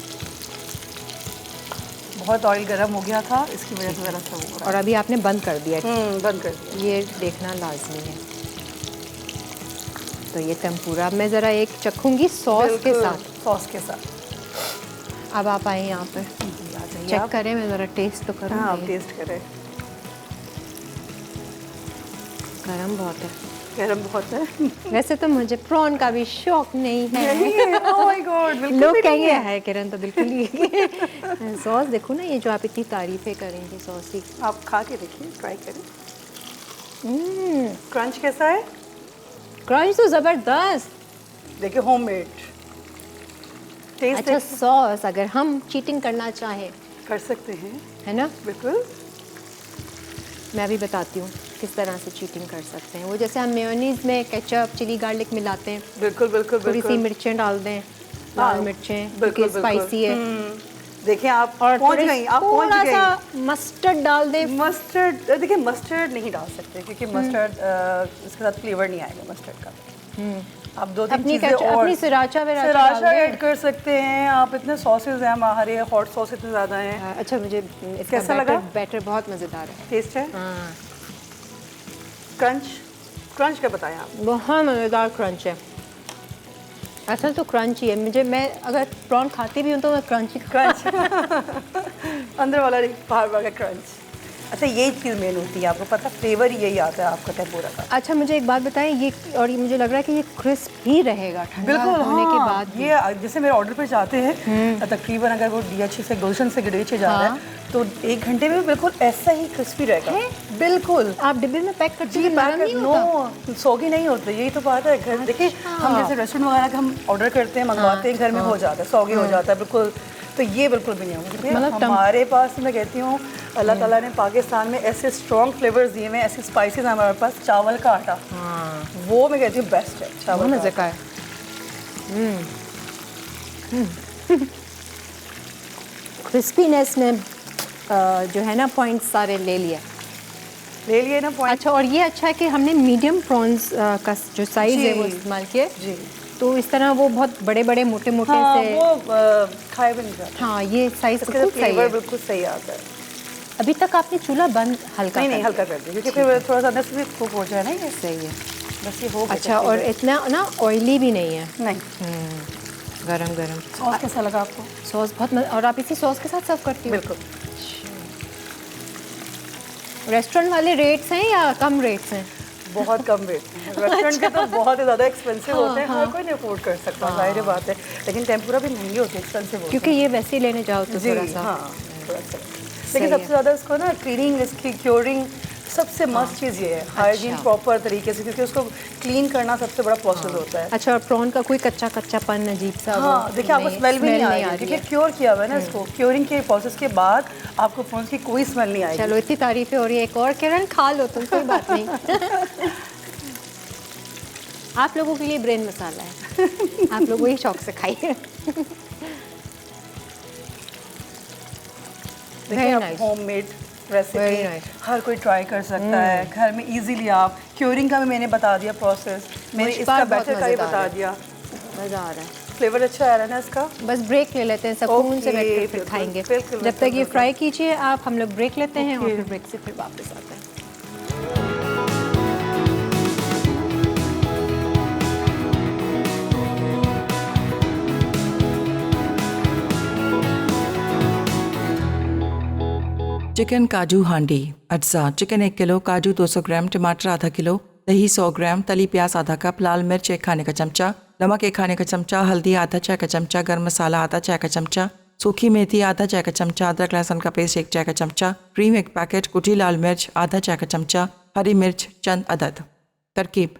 बहुत ऑयल गर्म हो गया था, इसकी वजह से ज़रा सा हो रहा है। और अभी आपने बंद कर दिया है। बंद कर दिया। ये देखना लाजमी है। तो ये टेम्पुरा मैं ज़रा एक चखूँगी सॉस के साथ। सॉस के साथ। अब आप आए यहाँ पर, चेक करें, मैं ज़रा टेस्ट तो करूँ। हाँ, आप टेस्ट करें। गरम बहुत है। गरम बहुत है। वैसे तो मुझे प्रॉन का भी शौक नहीं है। Oh my God, बिल्कुल लोग भी नहीं कहेंगे है। है किरण तो बिल्कुल ही। सॉस देखो ना, ये जो आप इतनी तारीफें करेंगे सॉस की। आप खा के देखिए, ट्राई करें। क्रंच कैसा है? क्रंच तो ज़बरदस्त। देखिए, होममेड टेस्ट। अच्छा, सॉस अगर हम चीटिंग करना चाहें कर सकते हैं, है ना, बिल्कुल। मैं अभी बताती हूँ किस तरह से चीटिंग कर सकते हैं। वो जैसे हम मेयोनीज में केचप, चिली, गार्लिक मिलाते हैं, बिल्कुल बिल्कुल थोड़ी सी बिल्कुल। मिर्चें डाल दें, लाल मिर्चें, बिल्कुल, क्योंकि स्पाइसी है। देखिए, आप और पहुंच गई, आप पहुंच थोड़ा गई। सा मस्टर्ड डाल दें। मस्टर्ड, देखिए मस्टर्ड नहीं डाल सकते क्योंकि मस्टर्ड इसके साथ फ्लेवर नहीं आएगा मस्टर्ड का। आप दो तीन चीजें और अपनी सराचा सराशा ऐड कर सकते हैं आप। इतने सॉसेज हैं हमारे, हॉट सॉस इतने ज़्यादा हैं। अच्छा, मुझे इसका कैसा लगा? बैटर बहुत मज़ेदार है। टेस्ट है। हाँ, क्रंच का बताएं आप। बहुत मज़ेदार क्रंच है। असल तो क्रंच ही है। मैं अगर प्रॉन खाती भी हूँ तो मैं क्रंच ही क्रंच अंदर वाला नहीं, बाहर वाला क्रंच। अच्छा, ये चीज़ मेन होती है, आपको पता, फ्लेवर यही आता है आपका टेम्पुरा का। अच्छा, मुझे एक बात बताएं, ये और ये मुझे लग रहा है कि ये क्रिस्प ही रहेगा ठंडा बिल्कुल होने के हाँ, बाद भी। ये जैसे मेरे ऑर्डर पे जाते हैं तकरीबन, अगर वो DH से गुलशन से गिडेचे जा रहा है तो 1 घंटे में बिल्कुल ऐसा ही क्रिस्पी रहेगा। बिल्कुल। आप डिब्बे में पैक करते हैं, जी, नरम नहीं होता? नो, सौगी नहीं होता, यही तो बात है। घर देखिए, हम जैसे रेस्टोरेंट वगैरह का हम ऑर्डर करते हैं, मंगवाते हैं, घर में हो जाता है, सौगी हो जाता है बिल्कुल। तो ये बिल्कुल भी नहीं होगा। मतलब हमारे पास, मैं कहती हूँ, अल्लाह ताला ने पाकिस्तान में ऐसे स्ट्रॉन्ग फ्लेवर्स दिए हुए हैं, ऐसे स्पाइसेस हैं हमारे पास। चावल का आटा, वो मैं कहती हूँ बेस्ट है। चावल मज़े का है। क्रिस्पीनेस ने जो है ना पॉइंट्स सारे ले लिए ना पॉइंट। अच्छा, और ये अच्छा है कि हमने मीडियम प्रॉन्स का जो साइज़ है वो इस्तेमाल किया जी। तो इस तरह वो बहुत बड़े बड़े मोटे मोटे हाँ, से वो खाए भी नहीं जाते। हाँ, ये साइज़ इसका बिल्कुल सही फ्लेवर है। बिल्कुल सही आता है। अभी तक आपने चूल्हा बंद हल्का नहीं, हल्का कर दिया क्योंकि फिर थोड़ा सा अंदर से कुक हो जाए ना, ये सही है। बस ये हो गया। अच्छा, और इतना ना ऑयली भी नहीं है। नहीं। गरम गरम। सॉस कैसा लगा आपको? सॉस बहुत और आप इसी सॉस के साथ सर्व करती हो? बिल्कुल। रेस्टोरेंट वाले रेट्स हैं या कम रेट्स हैं? बहुत कम रेट हैं। रेस्टोरेंट के तो बहुत ही ज़्यादा एक्सपेंसिव होते हैं, हर कोई नहीं अफोर्ड कर सकता, जाहिर बात है। लेकिन टेम्पुरा भी महंगे होते हैं, एक्सपेंसिव होते हैं। क्योंकि ये वैसे ही लेने जाओ तो जी, थोड़ा सा हाँ, थोड़ा सा। लेकिन सबसे ज़्यादा इसको ना क्लीनिंग, इसकी क्योरिंग सबसे मस्त चीज़ ये है, हाइजीन प्रॉपर तरीके से, क्योंकि उसको क्लीन करना सबसे बड़ा प्रोसेस होता है। अच्छा, और प्रॉन का कोई कच्चा कच्चापन अजीब सा? हाँ, देखिए, आपको स्मेल भी नहीं आ रही है क्योंकि क्योर किया हुआ है ना इसको। क्योरिंग के प्रोसेस के बाद आपको प्रॉन की कोई स्मेल नहीं आएगी। चलो, इतनी तारीफें हो रही है, एक और किरण खा लो तुम, कोई बात नहीं। आप लोगों के लिए ब्रेन मसाला है, आप लोग वही शौक से खाइए। देखिए, आप होममेड रेसिपी हर कोई ट्राई कर सकता है घर में इजीली। आप क्योरिंग का भी मैंने बता दिया प्रोसेस, मैंने इसका बैटर का ही बता दिया। मज़ा आ रहा है, फ्लेवर अच्छा आ रहा है ना इसका। बस ब्रेक ले लेते हैं, सुकून से बैठ कर फिर खाएंगे। जब तक ये फ्राई कीजिए आप, हम लोग ब्रेक लेते हैं और फिर ब्रेक से फिर वापस आते हैं। चिकन काजू हांडी। अज्जा: चिकन 1 किलो, काजू 200 ग्राम, टमाटर आधा किलो, दही 100 ग्राम, तली प्याज आधा कप, लाल मिर्च 1 खाने का चमचा, नमक 1 खाने का चमचा, हल्दी आधा चाय का चमचा, गर्म मसाला आधा चाय का चमचा, सूखी मेथी आधा चाय का चमचा, अदरक लहसुन का पेस्ट 1 चाय का चमचा, क्रीम 1 पैकेट, कुटी लाल मिर्च आधा चाय का चमचा, हरी मिर्च चंद अदद। तरकीब: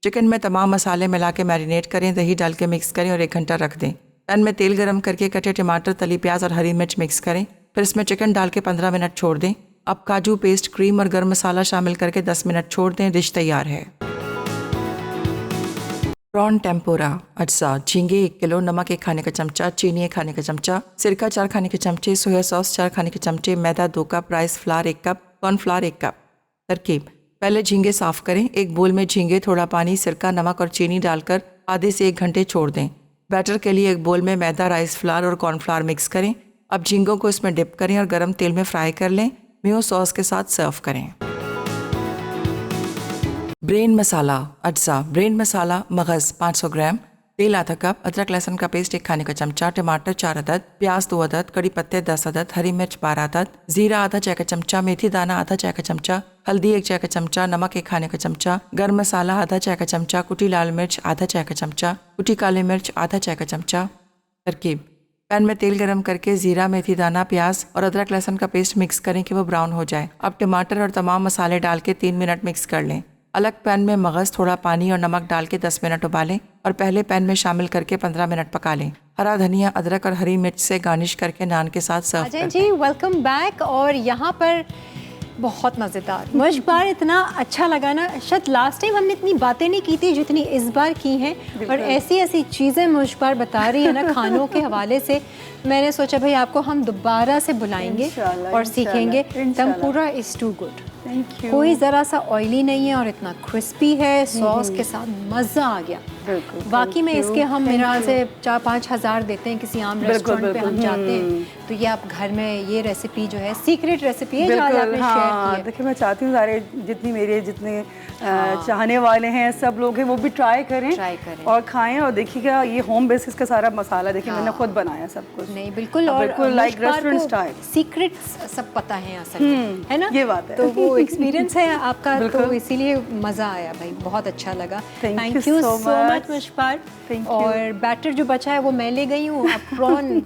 चिकन में तमाम मसाले मिला के मैरिनेट करें, दही डाल के मिक्स करें और 1 घंटा रख दें। पैन में तेल गरम करके कटे टमाटर, तली प्याज और हरी मिर्च मिक्स करें, फिर इसमें चिकन डाल के 15 मिनट छोड़ दें। अब काजू पेस्ट, क्रीम और गर्म मसाला शामिल करके 10 मिनट छोड़ दें। डिश तैयार है। प्रॉन टेम्पोरा अज्जा, झींगे 1 किलो, नमक 1 खाने का चमचा, चीनी 1 खाने का चमचा, सिरका 4 खाने के चमचे, सोया सॉस 4 खाने के चमचे, मैदा 2 cup, rice flower 1 cup, cornflour 1 cup. तरकीब: पहले झींगे साफ करें। एक बोल में झींगे, थोड़ा पानी, सिरका, नमक और चीनी डालकर आधे से 1 घंटे छोड़ दें। बैटर के लिए एक बोल में मैदा, राइस फ्लावर और कॉर्नफ्लावर मिक्स करें। अब झींगों को इसमें डिप करें और गरम तेल में फ्राई कर लें। मेयो सॉस के साथ सर्व करें। ब्रेन मसाला अज्जा, ब्रेन मसाला मगज़ 500 ग्राम, तेल आधा कप, अदरक लहसुन का पेस्ट 1 खाने का चमचा, टमाटर 4 अदद, प्याज 2 अदद, कड़ी पत्ते 10 अदद, हरी मिर्च 12 अदद, जीरा आधा चाय का चमचा, मेथी दाना आधा चाय का चमचा, हल्दी 1 चाय का चमचा, नमक 1 खाने का चमचा, गर्म मसाला आधा चाय का चमचा, कुटी लाल मिर्च आधा चाय का चमचा, कुटी काली मिर्च आधा चाय का चमचा। तरकीब: पैन में तेल गरम करके जीरा, मेथी दाना, प्याज और अदरक लहसुन का पेस्ट मिक्स करें कि वो ब्राउन हो जाए। अब टमाटर और तमाम मसाले डाल के 3 मिनट मिक्स कर लें। अलग पैन में मगज़, थोड़ा पानी और नमक डाल के 10 मिनट उबालें और पहले पैन में शामिल करके 15 मिनट पका लें। हरा धनिया, अदरक और हरी मिर्च से गार्निश करके नान के साथ सर्व अजय करें। जी वेलकम बैक। और यहाँ पर बहुत मज़ेदार मुश्बार, इतना अच्छा लगा ना। शायद लास्ट टाइम हमने इतनी बातें नहीं की थी जितनी इस बार की हैं, और ऐसी ऐसी चीज़ें मुश्बार बता रही है ना खानों के हवाले से। मैंने सोचा भाई आपको हम दोबारा से बुलाएंगे और सीखेंगे। Tempura is too good. कोई ज़रा सा ऑयली नहीं है और इतना क्रिस्पी है, सॉस के साथ मज़ा आ गया। वाकई में इसके हम मेरा से 4-5 हज़ार देते हैं किसी आम रेस्टोरेंट पे हम जाते हैं, तो ये आप घर में ये रेसिपी जो है सीक्रेट रेसिपी है जो आज आपने शेयर की है। देखिए मैं चाहती हूँ सारे जितने चाहने वाले हैं सब लोग हैं वो भी ट्राई करें और खाएं और देखिएगा ये होम बेसिस का सारा मसाला देखिए मैंने खुद बनाया सब कुछ। नहीं बिल्कुल, और बिल्कुल लाइक रेस्टोरेंट स्टाइल सीक्रेट्स सब पता है असल में, है ना? ये बात है। तो वो एक्सपीरियंस है आपका, तो इसीलिए मज़ा आया भाई, बहुत अच्छा लगा। थैंक यू सो मच मुश्बार। और बैटर जो बचा है वो मैं ले गई हूँ, अब प्रॉन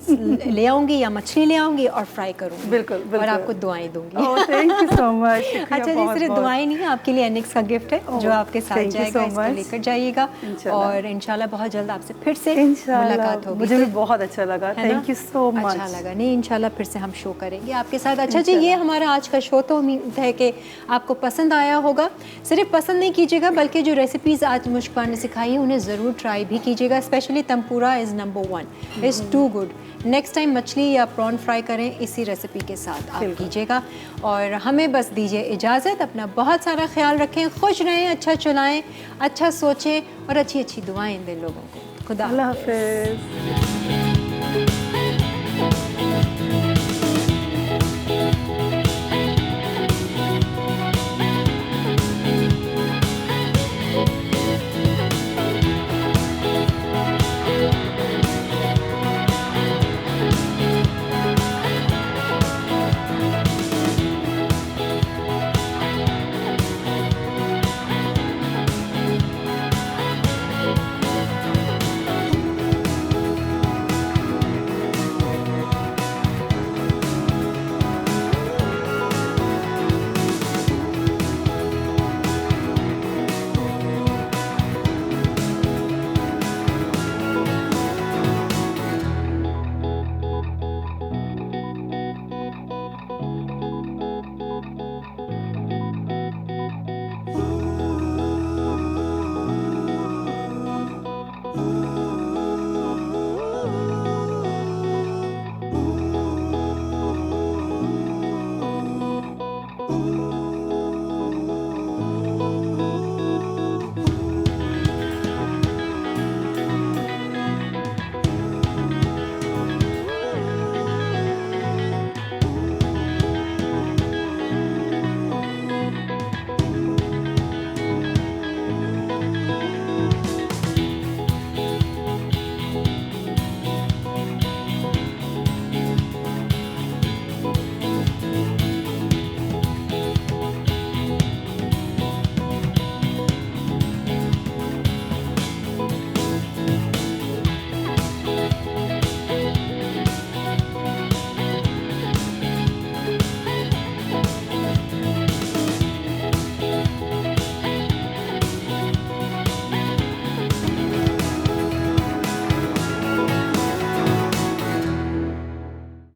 ले आऊँगी या मछली ले आऊँगी और फ्राई करूँगी। बिल्कुल और आपको दुआएं दूंगी। Thank you so much. अच्छा जी, सिर्फ दुआएं नहीं, आपके लिए एनेक्स का गिफ्ट है जो आपके साथ जाएगा, इसको लेकर जाइएगा और इंशाल्लाह बहुत जल्द आपसे फिर से मुलाकात होगी। मुझे भी बहुत अच्छा लगा, थैंक यू सो मच। अच्छा लगा, नहीं इंशाल्लाह फिर से हम शो करेंगे आपके साथ। अच्छा जी, ये हमारा आज का शो, तो उम्मीद है कि आपको पसंद आया होगा। सिर्फ पसंद नहीं कीजिएगा बल्कि जो रेसिपीज़ आज मुश्बार ने सिखाई हैं उन्हें ज़रूर ट्राई भी कीजिएगा। Specially tempura is number 1, is too good. Next time मछली या प्रॉन फ्राई करें इसी रेसिपी के साथ आप कीजिएगा। और हमें बस दीजिए इजाज़त, अपना बहुत सारा ख्याल रखें, खुश रहें, अच्छा चलाएं, अच्छा सोचें और अच्छी अच्छी दुआएं दें लोगों को। खुदा हाफिज़।